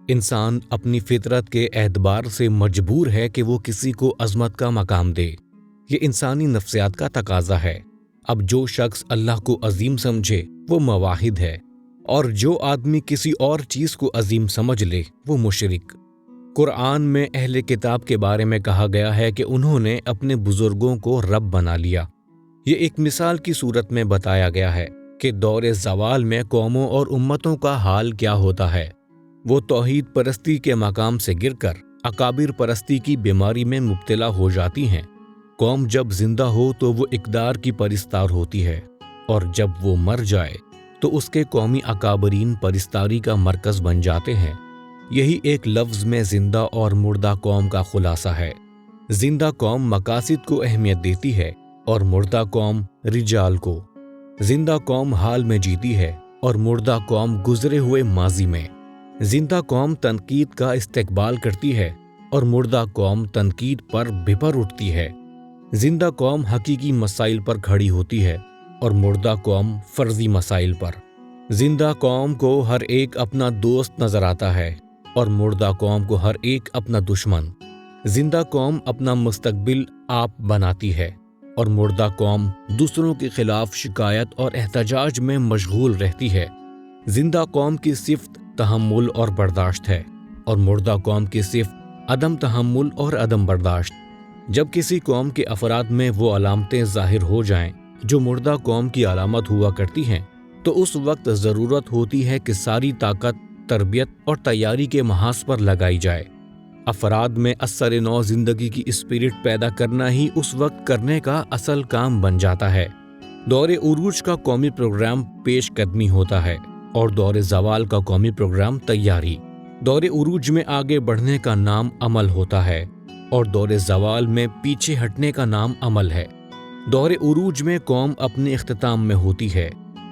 انسان اپنی فطرت کے اعتبار سے مجبور ہے کہ وہ کسی کو عظمت کا مقام دے۔ یہ انسانی نفسیات کا تقاضا ہے۔ اب جو شخص اللہ کو عظیم سمجھے وہ موحد ہے، اور جو آدمی کسی اور چیز کو عظیم سمجھ لے وہ مشرک۔ قرآن میں اہل کتاب کے بارے میں کہا گیا ہے کہ انہوں نے اپنے بزرگوں کو رب بنا لیا۔ یہ ایک مثال کی صورت میں بتایا گیا ہے کہ دور زوال میں قوموں اور امتوں کا حال کیا ہوتا ہے۔ وہ توحید پرستی کے مقام سے گر کر اکابر پرستی کی بیماری میں مبتلا ہو جاتی ہیں۔ قوم جب زندہ ہو تو وہ اقدار کی پرستار ہوتی ہے، اور جب وہ مر جائے تو اس کے قومی اکابرین پرستاری کا مرکز بن جاتے ہیں۔ یہی ایک لفظ میں زندہ اور مردہ قوم کا خلاصہ ہے۔ زندہ قوم مقاصد کو اہمیت دیتی ہے اور مردہ قوم رجال کو۔ زندہ قوم حال میں جیتی ہے اور مردہ قوم گزرے ہوئے ماضی میں۔ زندہ قوم تنقید کا استقبال کرتی ہے اور مردہ قوم تنقید پر بھپر اٹھتی ہے۔ زندہ قوم حقیقی مسائل پر کھڑی ہوتی ہے اور مردہ قوم فرضی مسائل پر۔ زندہ قوم کو ہر ایک اپنا دوست نظر آتا ہے اور مردہ قوم کو ہر ایک اپنا دشمن۔ زندہ قوم اپنا مستقبل آپ بناتی ہے اور مردہ قوم دوسروں کے خلاف شکایت اور احتجاج میں مشغول رہتی ہے۔ زندہ قوم کی صفت تحمل اور برداشت ہے، اور مردہ قوم کی صفت عدم تحمل اور عدم برداشت۔ جب کسی قوم کے افراد میں وہ علامتیں ظاہر ہو جائیں جو مردہ قوم کی علامت ہوا کرتی ہیں، تو اس وقت ضرورت ہوتی ہے کہ ساری طاقت تربیت اور تیاری کے محاذ پر لگائی جائے۔ افراد میں اثر نو زندگی کی اسپرٹ پیدا کرنا ہی اس وقت کرنے کا اصل کام بن جاتا ہے۔ دور عروج کا قومی پروگرام پیش قدمی ہوتا ہے اور دور زوال کا قومی پروگرام تیاری۔ دور عروج میں آگے بڑھنے کا نام عمل ہوتا ہے اور دور زوال میں پیچھے ہٹنے کا نام عمل ہے۔ دور عروج میں قوم اپنے اختتام میں ہوتی ہے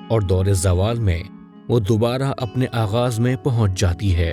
اور دور زوال میں وہ دوبارہ اپنے آغاز میں پہنچ جاتی ہے۔